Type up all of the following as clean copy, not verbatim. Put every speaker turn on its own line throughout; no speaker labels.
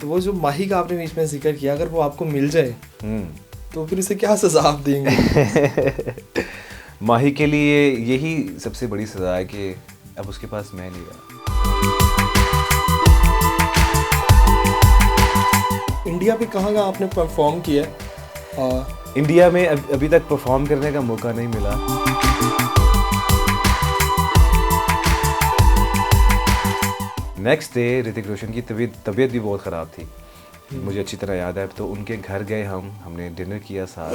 तो वो जो माही का आपने बीच में जिक्र किया, अगर वो आपको मिल जाए तो फिर इसे क्या सजा आप देंगे?
माही के लिए यही सबसे बड़ी सजा है कि अब उसके पास मैं नहीं रहा।
इंडिया पे कहाँ कहाँ आपने परफॉर्म किया है?
इंडिया में अभी तक परफॉर्म करने का मौका नहीं मिला। नेक्स्ट डे ऋतिक रोशन की तबीयत भी बहुत ख़राब थी, मुझे अच्छी तरह याद है। तो उनके घर गए हमने डिनर किया साथ।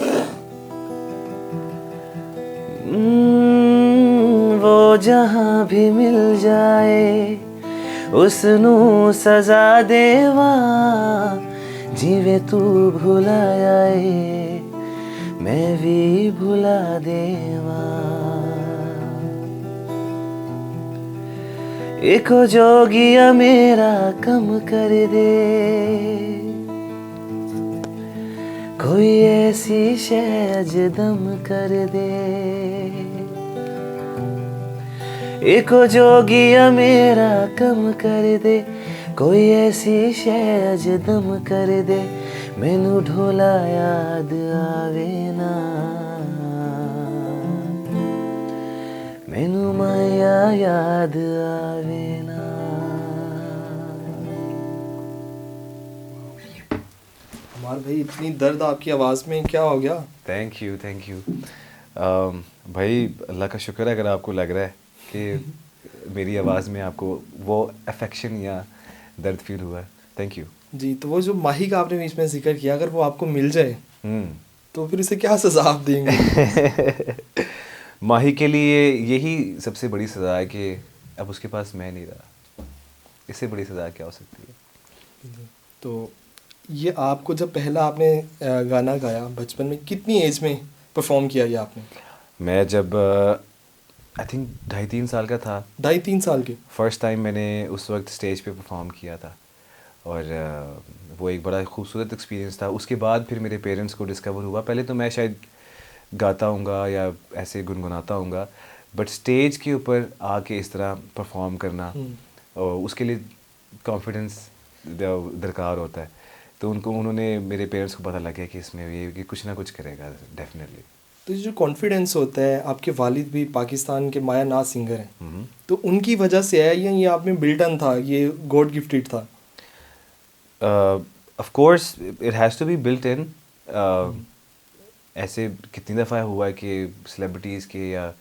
वो जहाँ भी मिल जाए उसनू सजा देवा, जीवे तू भुला जाए मैं भी भुला देवा। एको जोगिया मेरा कम कर दे, कोई ऐसी शहज दम कर दे। एको जोगिया मेरा कम कर दे, कोई ऐसी शहज दम कर दे। मैनू ढोला याद आवे ना, मैनू माया याद आवे ना।
हमार भाई, इतनी दर्द आपकी आवाज़ में, क्या हो गया?
थैंक यू भाई, अल्लाह का शुक्र है अगर आपको लग रहा है कि मेरी आवाज़ में आपको वो अफेक्शन या दर्द फील हुआ है। थैंक यू
जी। तो वो जो माही का आपने बीच में जिक्र किया, अगर वो आपको मिल जाए तो फिर इसे क्या सजा आप देंगे?
माही के लिए यही सबसे बड़ी सज़ा है कि अब उसके पास मैं नहीं रहा। इससे बड़ी सज़ा क्या हो सकती है?
तो ये आपको जब पहला आपने गाना गाया बचपन में, कितनी एज में परफॉर्म किया ये आपने?
मैं जब आई थिंक 2.5-3 साल का था।
2.5-3 साल के?
फर्स्ट टाइम मैंने उस वक्त स्टेज पे परफॉर्म किया था और वो एक बड़ा खूबसूरत एक्सपीरियंस था। उसके बाद फिर मेरे पेरेंट्स को डिस्कवर हुआ, पहले तो मैं शायद गाता हूँगा या ऐसे गुनगुनाता हूँगा, बट स्टेज के ऊपर आके इस तरह परफॉर्म करना और उसके लिए कॉन्फिडेंस दरकार होता है। तो उन्होंने मेरे पेरेंट्स को पता लग गया कि इसमें ये कि कुछ ना कुछ करेगा डेफिनेटली।
तो ये जो कॉन्फिडेंस होता है, आपके वालिद भी पाकिस्तान के माया नाज सिंगर हैं, तो उनकी वजह से है या ये आप में बिल्टन था, ये गॉड गिफ्टेड था?
Of course it has to be built in. ऐसे कितनी दफ़ा हुआ है कि सेलिब्रिटीज़ के या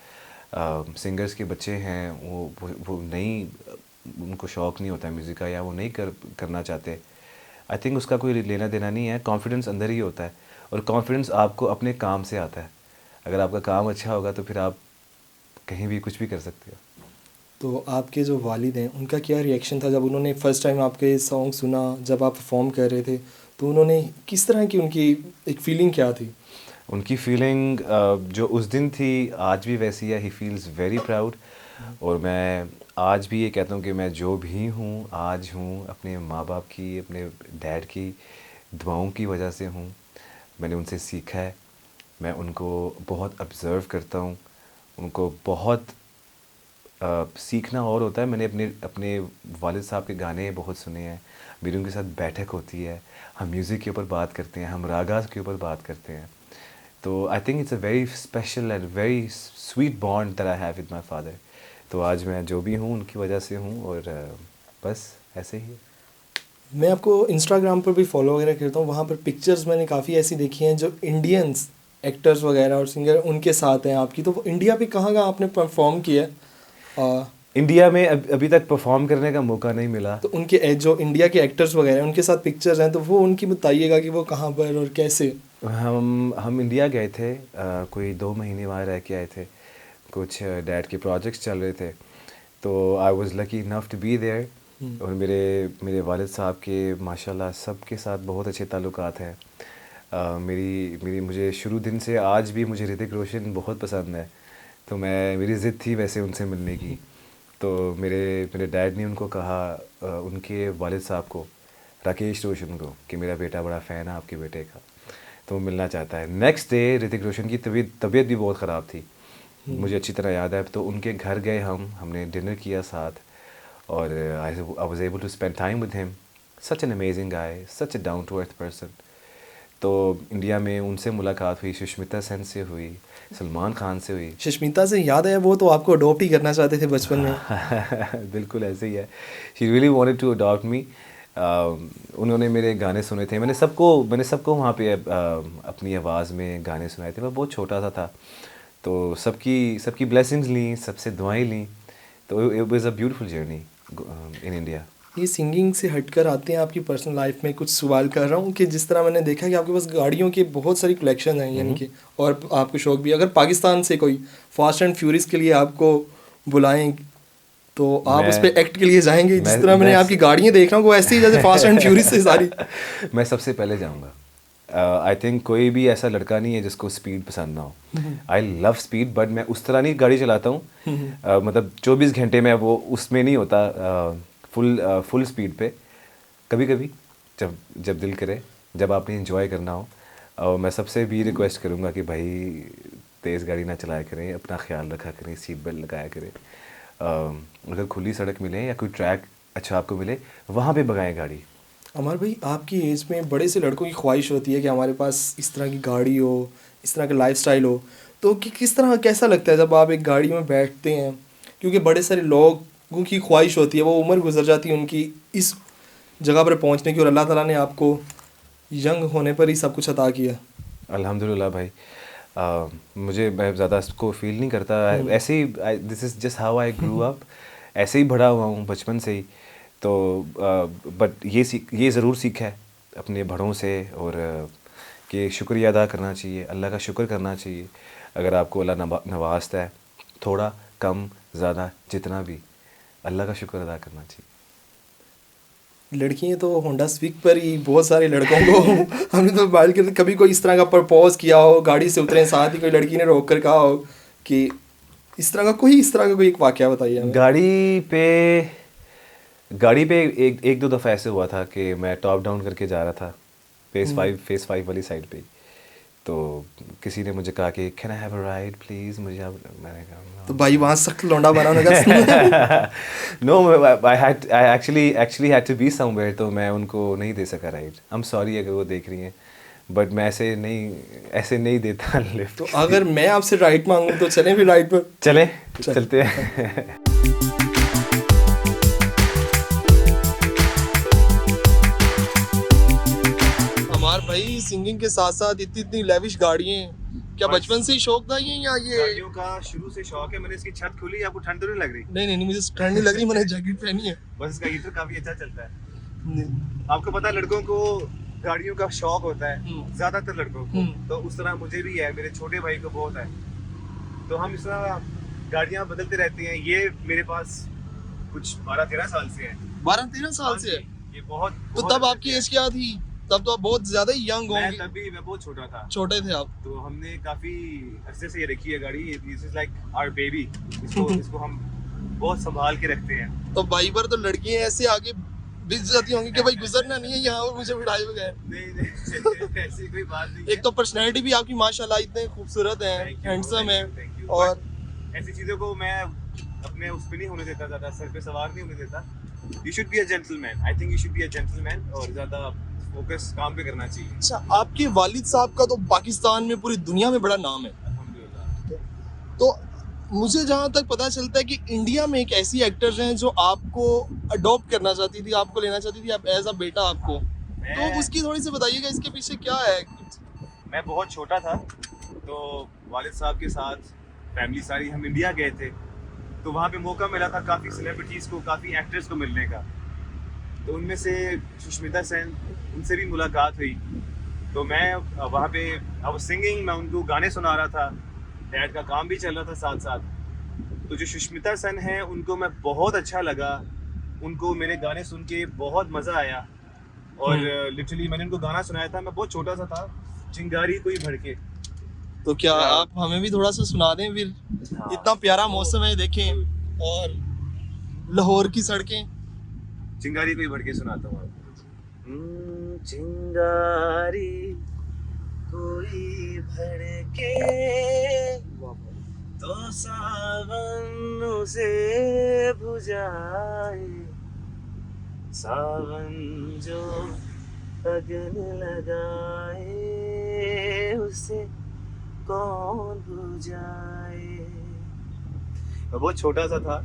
सिंगर्स के बच्चे हैं, वो नहीं, उनको शौक़ नहीं होता है म्यूज़िक का या वो नहीं करना चाहते। आई थिंक उसका कोई लेना देना नहीं है, कॉन्फिडेंस अंदर ही होता है और कॉन्फिडेंस आपको अपने काम से आता है। अगर आपका काम अच्छा होगा तो फिर आप कहीं भी कुछ भी कर सकते हो।
तो आपके जो वालिद हैं, उनका क्या रिएक्शन था जब उन्होंने फ़र्स्ट टाइम आपके सॉन्ग सुना, जब आप परफॉर्म कर रहे थे, तो उन्होंने किस तरह की, उनकी एक फ़ीलिंग क्या थी?
उनकी फीलिंग जो उस दिन थी आज भी वैसी है। ही फील्स वेरी प्राउड और मैं आज भी ये कहता हूँ कि मैं जो भी हूँ आज हूँ अपने माँ बाप की, अपने डैड की दुआओं की वजह से हूँ। मैंने उनसे सीखा है, मैं उनको बहुत ऑब्ज़र्व करता हूँ, उनको बहुत सीखना और होता है। मैंने अपने वालिद साहब के गाने बहुत सुने हैं, मेरी उनके साथ बैठक होती है, हम म्यूज़िक के ऊपर बात करते हैं, हम रागास के ऊपर बात करते हैं। तो I think it's a very special and very sweet bond that I have with my father. तो आज मैं जो भी हूँ उनकी वजह से हूँ और बस ऐसे ही है।
मैं आपको इंस्टाग्राम पर भी फॉलो वगैरह करता हूँ, वहाँ पर पिक्चर्स मैंने काफ़ी ऐसी देखी हैं जो इंडियंस एक्टर्स वगैरह और सिंगर उनके साथ हैं आपकी। तो इंडिया पे कहाँ कहाँ आपने परफॉर्म किया है?
इंडिया में अभी तक परफॉर्म करने का मौका नहीं मिला।
तो उनके जो इंडिया के एक्टर्स वगैरह हैं उनके साथ पिक्चर्स हैं, तो वो उनकी बताइएगा कि वो कहाँ पर और कैसे?
हम इंडिया गए थे, कोई 2 महीने वहाँ रह के आए थे, कुछ डैड के प्रोजेक्ट्स चल रहे थे, तो I was lucky enough to be there. और मेरे वालिद साहब के माशाल्लाह सबके साथ बहुत अच्छे ताल्लुकात हैं। मुझे शुरू दिन से आज भी मुझे ऋतिक रोशन बहुत पसंद है, तो मेरी ज़िद थी वैसे उनसे मिलने की। तो मेरे डैड ने उनको कहा, उनके वालिद साहब को, राकेश रोशन को, कि मेरा बेटा बड़ा फ़ैन है आपके बेटे का, तो वो मिलना चाहता है। नेक्स्ट डे ऋतिक रोशन की तबीयत भी बहुत ख़राब थी, मुझे अच्छी तरह याद है। तो उनके घर गए हमने डिनर किया साथ और I was able to spend time with him such an amazing guy, such a down to earth person. तो इंडिया में उनसे मुलाकात हुई, सुष्मिता सेन से हुई, सलमान खान से हुई।
सुष्मिता से याद है, वो तो आपको अडॉप्ट ही करना चाहते थे बचपन में।
बिल्कुल ऐसे ही है। She really wanted to adopt me. उन्होंने मेरे गाने सुने थे, मैंने सबको वहाँ पे अपनी आवाज़ में गाने सुनाए थे। मैं बहुत छोटा सा था, तो सबकी ब्लेसिंग्स ली, सबसे दुआएं ली। तो it was a beautiful journey in India.
ये सिंगिंग से हटकर आते हैं आपकी पर्सनल लाइफ में। कुछ सवाल कर रहा हूँ कि जिस तरह मैंने देखा कि आपके पास गाड़ियों की बहुत सारी कलेक्शन है, यानी कि, और आपको शौक भी। अगर पाकिस्तान से कोई फास्ट एंड फ्यूरियस के लिए आपको बुलाएं तो आप उस पर एक्ट के लिए जाएंगे? जिस तरह मैंने आपकी गाड़ियाँ देख रहा हूँ वो ऐसी ही जैसे फास्ट एंड फ्यूरियस से सारी।
मैं सबसे पहले जाऊँगा। आई थिंक कोई भी ऐसा लड़का नहीं है जिसको स्पीड पसंद ना हो। आई लव स्पीड, बट मैं उस तरह नहीं गाड़ी चलाता हूँ। मतलब 24 घंटे में वो उसमें नहीं होता, फुल स्पीड पे। कभी कभी जब दिल करे, जब आपने एंजॉय करना हो। और मैं सबसे भी रिक्वेस्ट करूँगा कि भाई तेज़ गाड़ी ना चलाया करें, अपना ख्याल रखा करें, सीट बेल्ट लगाया करें। अगर खुली सड़क मिले या कोई ट्रैक अच्छा आपको मिले, वहाँ पे भगाएं गाड़ी।
अमर भाई, आपकी एज में बड़े से लड़कों की ख्वाहिश होती है कि हमारे पास इस तरह की गाड़ी हो, इस तरह का लाइफस्टाइल हो। तो किस तरह कैसा लगता है जब आप एक गाड़ी में बैठते हैं? क्योंकि बड़े सारे लोगों की ख्वाहिश होती है, वो उम्र गुजर जाती है उनकी इस जगह पर पहुंचने की, और अल्लाह ताला ने आपको यंग होने पर ही सब कुछ अता किया।
अल्हम्दुलिल्लाह भाई। मैं ज़्यादा इसको फील नहीं करता। ऐसे ही this is just how I grew up. ऐसे ही बड़ा हुआ हूँ बचपन से ही। तो बट ये ज़रूर सीखा है अपने बड़ों से, और कि शुक्रिया अदा करना चाहिए, अल्लाह का शुक्र करना चाहिए। अगर आपको अल्लाह नवाजता है, थोड़ा कम ज़्यादा जितना भी, अल्लाह का शुक्र अदा करना चाहिए।
लड़कियाँ तो होंडा स्विक पर ही बहुत सारे लड़कों को हमने तो बाइक के कभी कोई इस तरह का प्रपोज किया हो, गाड़ी से उतरे साथ ही कोई लड़की ने रोक कर कहा हो कि इस तरह का कोई एक वाकया बताइए हमें।
गाड़ी पे एक दो दफ़ा ऐसे हुआ था कि मैं टॉप डाउन करके जा रहा था फेस 5 वाली साइड पे। तो किसी ने मुझे कहा कि can I have a ride please, मैंने कहा
तो भाई वहाँ सख्त लौंडा बना लगा।
No, I actually had to be somewhere, तो मैं उनको नहीं दे सका राइड। आई एम सॉरी अगर वो देख रही हैं, बट मैं ऐसे नहीं देता लिफ्ट।
तो अगर मैं आपसे राइड मांगूं तो चलें फिर राइड पर?
चलते हैं।
हमारे भाई सिंगिंग के साथ साथ इतनी लेविश गाड़ियाँ हैं, क्या बचपन से ही शौक था ये, या ये
गाड़ियों का शुरू से शौक है? मैंने इसकी छत खोली, आपको ठंड तो नहीं लग रही?
नहीं, मुझे ठंड नहीं लग रही, मैंने जैकेट पहनी है।
बस इसका हीटर काफी अच्छा चलता है। आपको पता है लड़कों को गाड़ियों का शौक होता है, ज्यादातर लड़कों को। तो उस तरह मुझे भी है, मेरे छोटे भाई को बहुत है। तो हम इस तरह गाड़ियां बदलते रहते हैं। ये मेरे पास कुछ 12-13 साल से है।
12-13 साल से है?
ये बहुत
तो तब आपकी एज क्या थी? तब तो आप बहुत ज्यादा ही यंग होंगे।
मैं बहुत छोटा था।
छोटे थे आप?
तो हमने काफी अरसे से ये रखी है गाड़ी। This is like our baby. इसको हम बहुत संभाल के रखते हैं।
तो भाई पर तो लड़कियां ऐसे आगे बिछ जाती होंगी कि भाई गुजरना नहीं है यहाँ और मुझे बिठाए बगैर।
नहीं ऐसी कोई बात नहीं।
एक तो पर्सनैलिटी भी आपकी माशाल्लाह इतने खूबसूरत है, हैंडसम है, और
ऐसी चीजों को मैं अपने उस पे नहीं होने देता, ज्यादा सर पे सवार नहीं होने देता। You should be a gentleman. I think you should be a gentleman, और ज्यादा फोकस काम पे करना चाहिए।
अच्छा, आपके वालिद साहब का तो पाकिस्तान में, पूरी दुनिया में बड़ा नाम है।
अल्हम्दुलिल्लाह।
तो मुझे जहाँ तक पता चलता है कि इंडिया में एक ऐसी एक्टर्स हैं जो आपको अडॉप्ट करना चाहती थी, आपको लेना चाहती थी आप एज अ बेटा आपको। तो उसकी थोड़ी सी बताइएगा, इसके पीछे क्या है?
मैं बहुत छोटा था, तो वालिद साहब के साथ फैमिली सारी हम इंडिया गए थे। तो वहाँ पे मौका मिला था काफ़ी सेलिब्रिटीज़ को, काफ़ी एक्टर्स को मिलने का। तो उनमें से सुष्मिता सेन, उनसे भी मुलाकात हुई। तो मैं वहाँ पे आई वाज सिंगिंग, मैं उनको गाने सुना रहा था, डैड का काम भी चल रहा था साथ साथ। तो जो सुष्मिता सेन है उनको मैं बहुत अच्छा लगा, उनको मेरे गाने सुन के बहुत मज़ा आया। और लिटरली मैंने उनको गाना सुनाया था, मैं बहुत छोटा सा था, चिंगारी कोई भड़के।
तो क्या आप हमें भी थोड़ा सा सुना दें फिर? हाँ। इतना प्यारा मौसम है देखें, और लाहौर की सड़कें।
चिंगारी कोई भड़के सुनाता हूँ। चिंगारी कोई भड़के तो सावन से बुझाए, सावन जो अगन लगाए उसे कौन बुझाए। मैं बहुत छोटा सा था,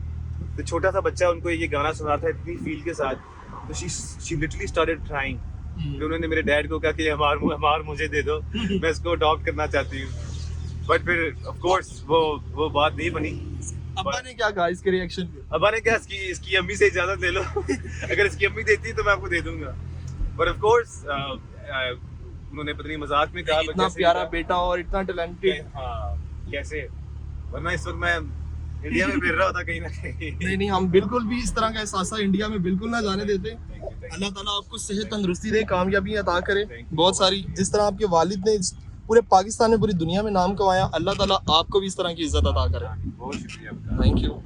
तो छोटा सा बच्चा उनको ये गाना सुना था इतनी फील के साथ, तो शी लिटरली स्टार्टेड ट्राइंग। फिर उन्होंने मेरे डैड को कहा कि हमार मुझे दे दो, मैं इसको अडॉप्ट करना चाहती हूँ। बट फिर ऑफ कोर्स वो बात नहीं बनी।
अब्बा ने क्या कहा इसके रिएक्शन पे?
अब्बा ने क्या, इसकी अम्मी से इजाजत ले लो अगर इसकी अम्मी देती तो मैं आपको दे दूंगा। बट ऑफ कोर्स उन्होंने पता नहीं मजाक में कहा,
इतना प्यारा बेटा और इतना टैलेंटेड।
हाँ कैसे, वरना इस वक्त मैं इंडिया में फिर रहा होता कहीं ना कहीं।
नहीं, हम बिल्कुल भी इस तरह का एहसास इंडिया में बिल्कुल ना जाने देते। अल्लाह ताला आपको सेहत तंदुरुस्ती दे, कामयाबी अता करे बहुत सारी। जिस तरह आपके वालिद ने पूरे पाकिस्तान में, पूरी दुनिया में नाम कमाया, अल्लाह ताला आपको भी इस तरह की इज्जत अता करे।
बहुत शुक्रिया आपका।
Thank you.